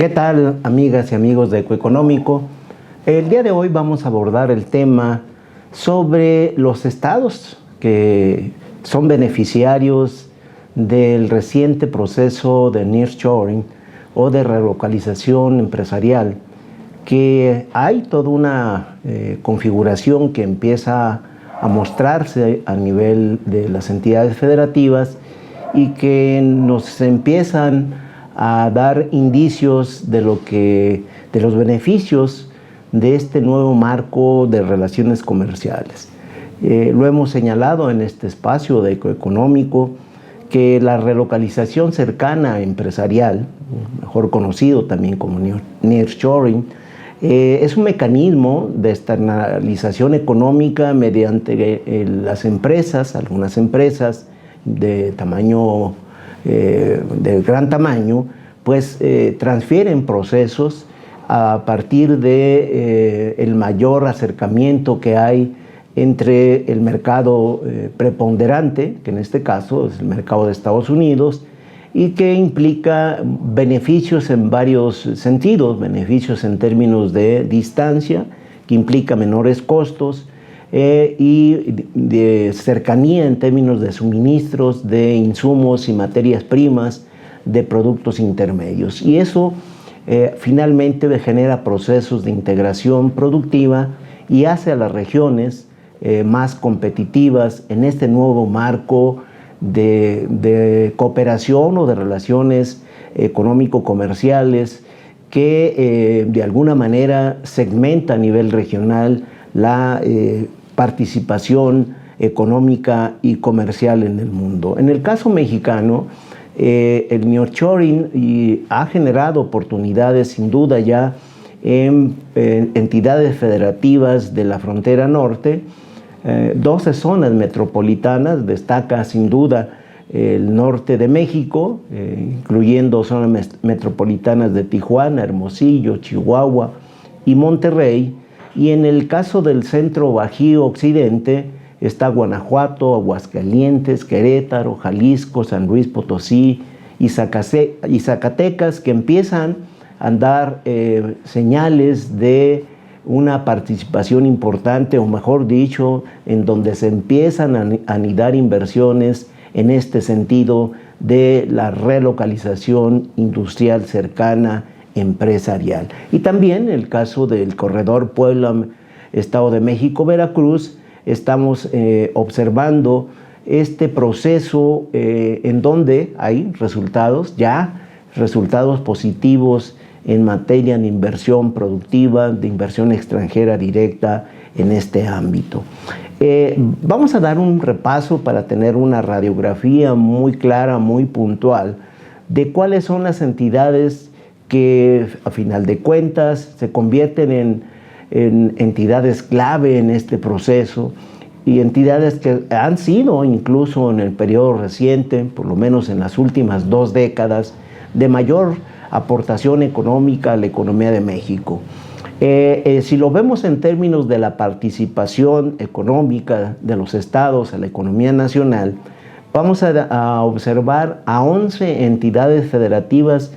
¿Qué tal, amigas y amigos de Ecoeconómico? El día de hoy vamos a abordar el tema sobre los estados que son beneficiarios del reciente proceso de nearshoring o de relocalización empresarial, que hay toda una configuración que empieza a mostrarse a nivel de las entidades federativas y que nos empiezan a dar indicios de los beneficios de este nuevo marco de relaciones comerciales. Lo hemos señalado en este espacio de Ecoeconómico, que la relocalización cercana empresarial, mejor conocido también como nearshoring, es un mecanismo de externalización económica mediante las empresas, algunas empresas de tamaño de gran tamaño, pues transfieren procesos a partir de el mayor acercamiento que hay entre el mercado preponderante, que en este caso es el mercado de Estados Unidos, y que implica beneficios en varios sentidos, beneficios en términos de distancia, que implica menores costos, y de cercanía en términos de suministros de insumos y materias primas de productos intermedios. Y eso finalmente genera procesos de integración productiva y hace a las regiones más competitivas en este nuevo marco de cooperación o de relaciones económico-comerciales que de alguna manera segmenta a nivel regional la participación económica y comercial en el mundo. En el caso mexicano, el nearshoring ha generado oportunidades sin duda ya en entidades federativas de la frontera norte, 12 zonas metropolitanas, destaca sin duda el norte de México, incluyendo zonas metropolitanas de Tijuana, Hermosillo, Chihuahua y Monterrey. Y en el caso del centro bajío occidente está Guanajuato, Aguascalientes, Querétaro, Jalisco, San Luis Potosí y Zacatecas, que empiezan a dar señales de una participación importante, o mejor dicho, en donde se empiezan a anidar inversiones en este sentido de la relocalización industrial cercana empresarial. Y también el caso del corredor Puebla, Estado de México, Veracruz, estamos observando este proceso en donde hay resultados positivos en materia de inversión productiva, de inversión extranjera directa en este ámbito. Vamos a dar un repaso para tener una radiografía muy clara, muy puntual, de cuáles son las entidades que a final de cuentas se convierten en entidades clave en este proceso, y entidades que han sido incluso en el periodo reciente, por lo menos en las últimas 2 décadas, de mayor aportación económica a la economía de México. Si lo vemos en términos de la participación económica de los estados a la economía nacional, vamos a observar a 11 entidades federativas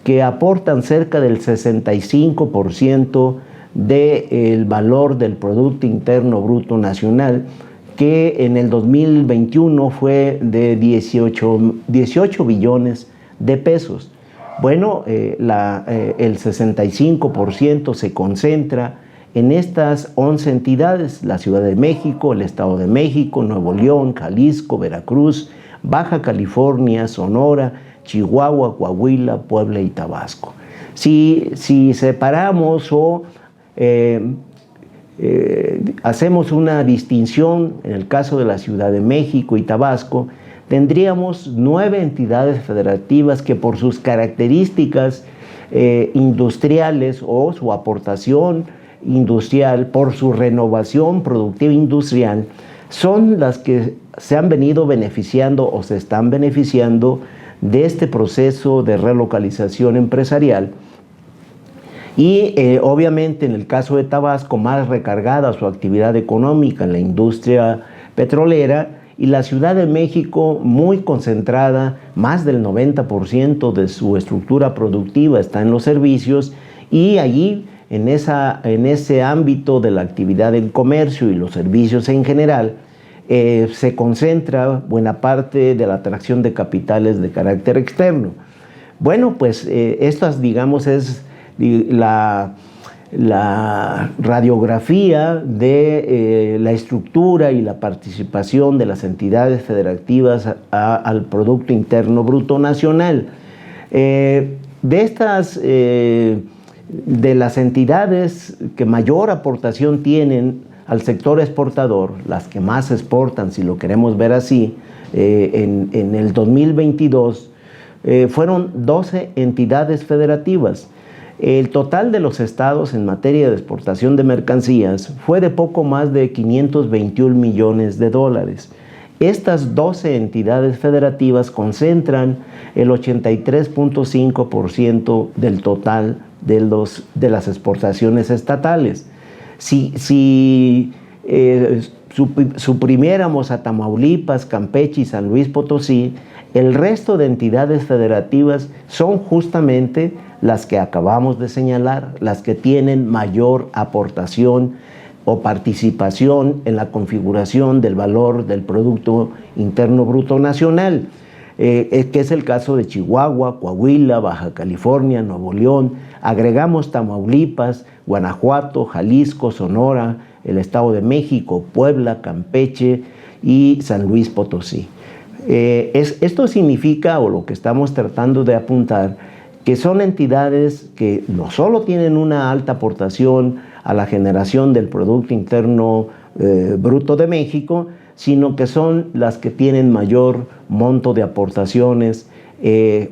que aportan cerca del 65% del valor del Producto Interno Bruto Nacional, que en el 2021 fue de 18 billones de pesos. Bueno, el 65% se concentra en estas 11 entidades: la Ciudad de México, el Estado de México, Nuevo León, Jalisco, Veracruz, Baja California, Sonora, Chihuahua, Coahuila, Puebla y Tabasco. Si separamos o hacemos una distinción en el caso de la Ciudad de México y Tabasco, tendríamos 9 entidades federativas que por sus características industriales o su aportación industrial, por su renovación productiva industrial, son las que se han venido beneficiando o se están beneficiando de este proceso de relocalización empresarial. Y obviamente en el caso de Tabasco, más recargada su actividad económica en la industria petrolera, y la Ciudad de México muy concentrada, más del 90% de su estructura productiva está en los servicios, y allí en ese ámbito de la actividad del comercio y los servicios en general, se concentra buena parte de la atracción de capitales de carácter externo. Bueno, pues estas, digamos, es la radiografía de la estructura y la participación de las entidades federativas al Producto Interno Bruto Nacional. De las entidades que mayor aportación tienen al sector exportador, las que más exportan, si lo queremos ver así, en el 2022, fueron 12 entidades federativas. El total de los estados en materia de exportación de mercancías fue de poco más de 521 millones de dólares. Estas 12 entidades federativas concentran el 83.5% del total de las exportaciones estatales. Si suprimiéramos a Tamaulipas, Campeche y San Luis Potosí, el resto de entidades federativas son justamente las que acabamos de señalar, las que tienen mayor aportación o participación en la configuración del valor del Producto Interno Bruto Nacional, que es el caso de Chihuahua, Coahuila, Baja California, Nuevo León. Agregamos Tamaulipas, Guanajuato, Jalisco, Sonora, el Estado de México, Puebla, Campeche y San Luis Potosí. Esto significa, o lo que estamos tratando de apuntar, que son entidades que no solo tienen una alta aportación a la generación del Producto Interno Bruto de México, sino que son las que tienen mayor monto de aportaciones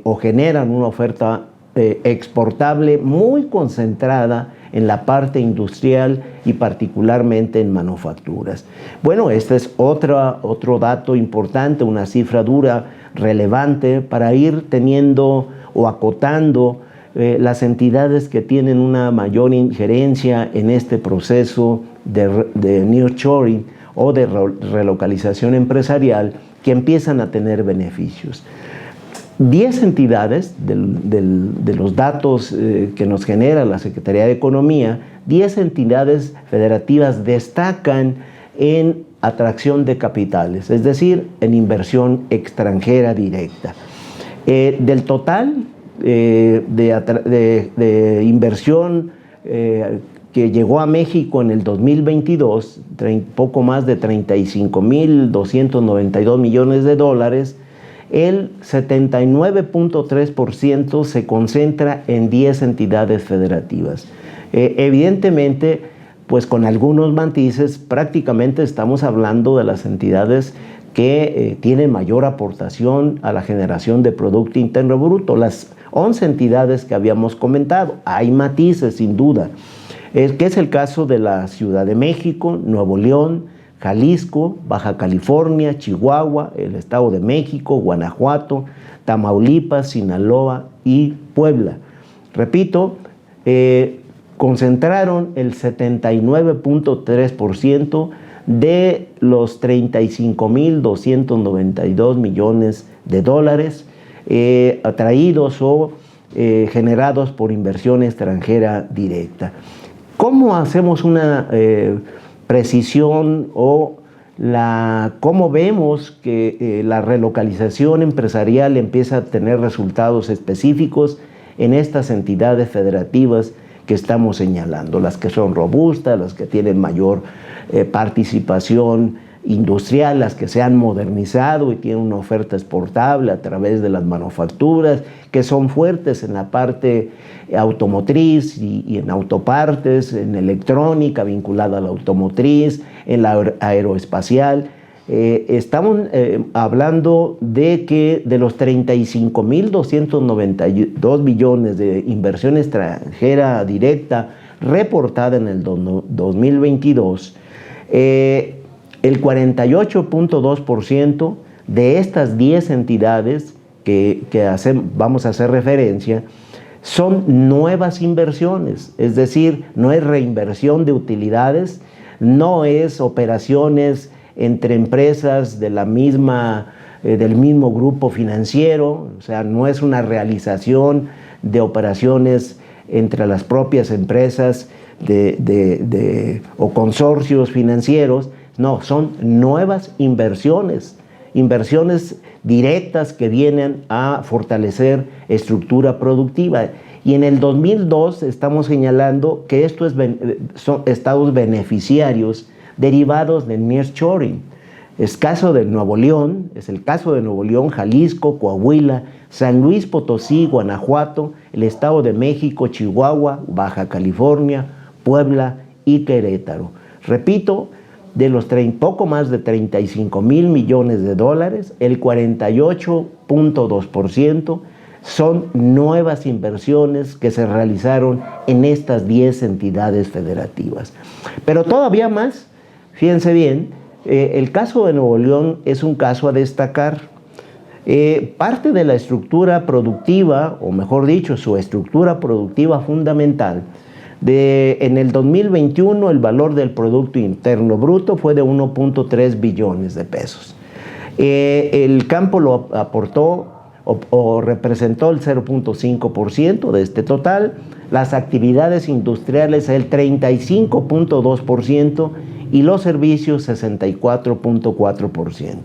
o generan una oferta exportable muy concentrada en la parte industrial y particularmente en manufacturas. Bueno, este es otro dato importante, una cifra dura, relevante, para ir teniendo o acotando las entidades que tienen una mayor injerencia en este proceso de nearshoring o de relocalización empresarial, que empiezan a tener beneficios. 10 entidades de los datos que nos genera la Secretaría de Economía, 10 entidades federativas destacan en atracción de capitales, es decir, en inversión extranjera directa. Del total de inversión que llegó a México en el 2022, poco más de 35.292 millones de dólares, el 79.3% se concentra en 10 entidades federativas. Evidentemente, pues con algunos matices, prácticamente estamos hablando de las entidades que tienen mayor aportación a la generación de Producto Interno Bruto, las 11 entidades que habíamos comentado. Hay matices, sin duda, que es el caso de la Ciudad de México, Nuevo León, Jalisco, Baja California, Chihuahua, el Estado de México, Guanajuato, Tamaulipas, Sinaloa y Puebla. Repito, concentraron el 79.3% de los 35.292 millones de dólares atraídos o generados por inversión extranjera directa. ¿Cómo hacemos una precisión o cómo vemos que la relocalización empresarial empieza a tener resultados específicos en estas entidades federativas que estamos señalando, las que son robustas, las que tienen mayor participación industrial, las que se han modernizado y tienen una oferta exportable a través de las manufacturas, que son fuertes en la parte automotriz y en autopartes, en electrónica vinculada a la automotriz, en la aeroespacial. Estamos hablando de que de los 35.292 millones de inversión extranjera directa reportada en el 2022, el 48.2% de estas 10 entidades que vamos a hacer referencia son nuevas inversiones, es decir, no es reinversión de utilidades, no es operaciones entre empresas de la misma, del mismo grupo financiero, o sea, no es una realización de operaciones entre las propias empresas o consorcios financieros, no, son nuevas inversiones directas que vienen a fortalecer estructura productiva. Y en el 2002 estamos señalando que estos son estados beneficiarios derivados del nearshoring. Es el caso de Nuevo León, Jalisco, Coahuila, San Luis Potosí, Guanajuato, el Estado de México, Chihuahua, Baja California, Puebla y Querétaro. Repito, de los poco más de 35,000 millones de dólares, el 48.2% son nuevas inversiones que se realizaron en estas 10 entidades federativas. Pero todavía más, fíjense bien, el caso de Nuevo León es un caso a destacar. Parte de la estructura productiva, o mejor dicho, su estructura productiva fundamental, en el 2021 el valor del Producto Interno Bruto fue de 1.3 billones de pesos. El campo lo aportó o representó el 0.5% de este total, las actividades industriales el 35.2% y los servicios 64.4%.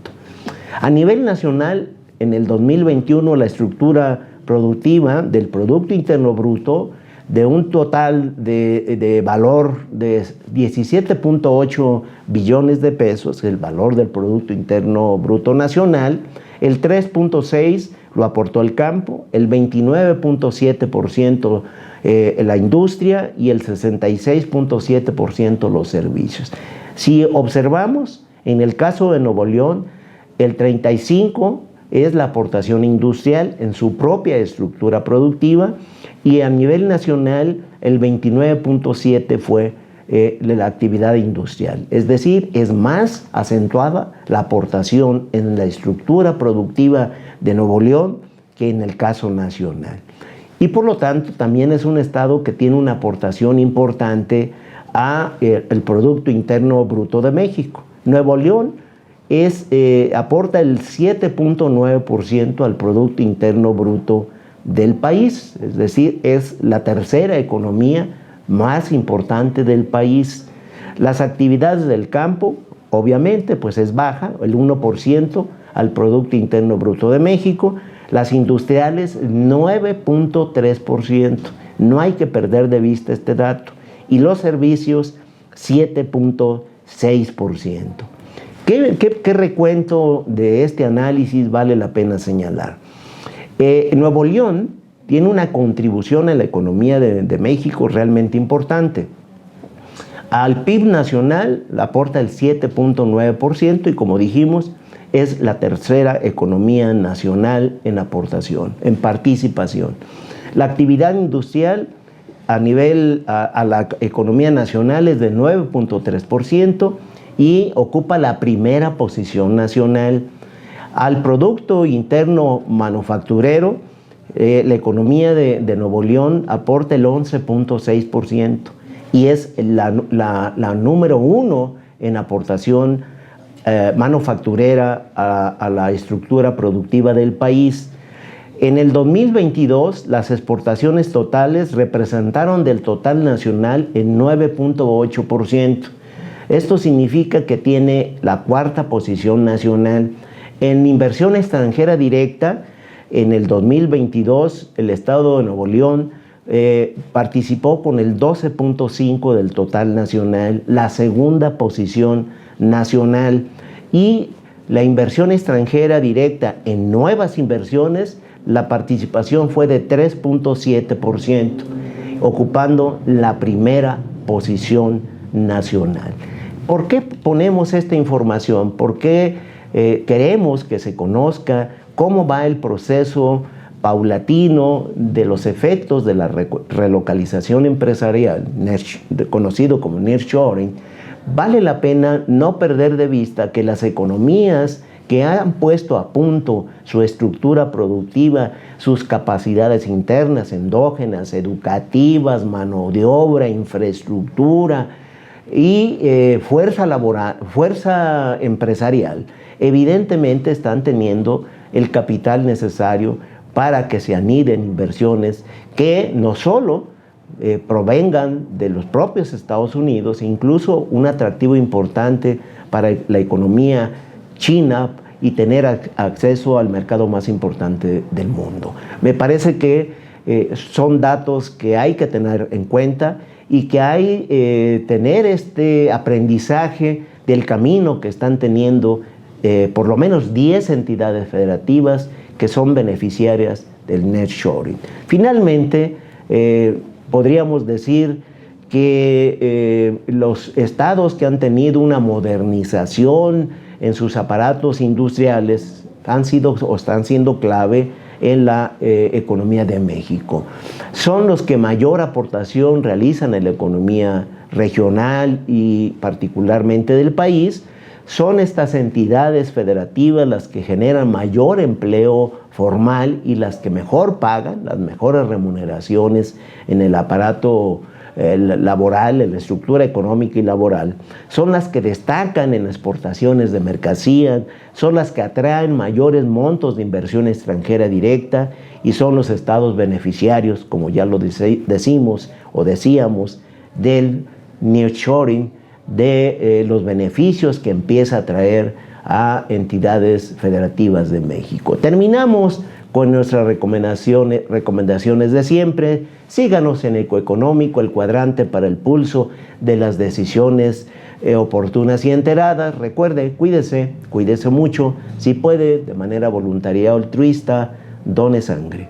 A nivel nacional, en el 2021 la estructura productiva del Producto Interno Bruto, de un total de valor de 17.8 billones de pesos, el valor del Producto Interno Bruto Nacional, el 3.6 lo aportó el campo, el 29.7% la industria y el 66.7% los servicios. Si observamos, en el caso de Nuevo León, el 35% es la aportación industrial en su propia estructura productiva, y a nivel nacional el 29.7% fue la actividad industrial. Es decir, es más acentuada la aportación en la estructura productiva de Nuevo León que en el caso nacional. Y por lo tanto también es un estado que tiene una aportación importante a el Producto Interno Bruto de México. Nuevo León aporta el 7.9% al Producto Interno Bruto del país, es decir, es la tercera economía más importante del país. Las actividades del campo, obviamente, pues es baja, el 1% al Producto Interno Bruto de México, las industriales 9.3%, no hay que perder de vista este dato, y los servicios 7.6%. ¿Qué recuento de este análisis vale la pena señalar? Nuevo León tiene una contribución a la economía de México realmente importante. Al PIB nacional le aporta el 7.9% y, como dijimos, es la tercera economía nacional en aportación, en participación. La actividad industrial a la economía nacional es de 9.3% y ocupa la primera posición nacional. Al Producto Interno Manufacturero, la economía de Nuevo León aporta el 11.6% y es la número 1 en aportación manufacturera a la estructura productiva del país. En el 2022, las exportaciones totales representaron del total nacional el 9.8%. Esto significa que tiene la cuarta posición nacional. En inversión extranjera directa, en el 2022, el Estado de Nuevo León participó con el 12.5% del total nacional, la segunda posición nacional. Y la inversión extranjera directa en nuevas inversiones, la participación fue de 3.7%, ocupando la primera posición nacional. ¿Por qué ponemos esta información? ¿Por qué queremos que se conozca cómo va el proceso paulatino de los efectos de la relocalización empresarial, conocido como nearshoring? Vale la pena no perder de vista que las economías que han puesto a punto su estructura productiva, sus capacidades internas, endógenas, educativas, mano de obra, infraestructura, y fuerza laboral, fuerza empresarial, evidentemente están teniendo el capital necesario para que se aniden inversiones que no solo provengan de los propios Estados Unidos, incluso un atractivo importante para la economía china y tener acceso al mercado más importante del mundo. Me parece que son datos que hay que tener en cuenta y que hay tener este aprendizaje del camino que están teniendo por lo menos 10 entidades federativas que son beneficiarias del nearshoring. Finalmente, podríamos decir que los estados que han tenido una modernización en sus aparatos industriales han sido o están siendo clave en la economía de México. Son los que mayor aportación realizan en la economía regional y particularmente del país. Son estas entidades federativas las que generan mayor empleo formal y las que mejor pagan, las mejores remuneraciones en el aparato laboral, en la estructura económica y laboral. Son las que destacan en exportaciones de mercancías, son las que atraen mayores montos de inversión extranjera directa y son los estados beneficiarios, como ya lo decimos o decíamos, del nearshoring, de los beneficios que empieza a traer a entidades federativas de México. Terminamos con nuestras recomendaciones de siempre. Síganos en Ecoeconómico, el cuadrante para el pulso de las decisiones oportunas y enteradas. Recuerde, cuídese mucho. Si puede, de manera voluntaria o altruista, done sangre.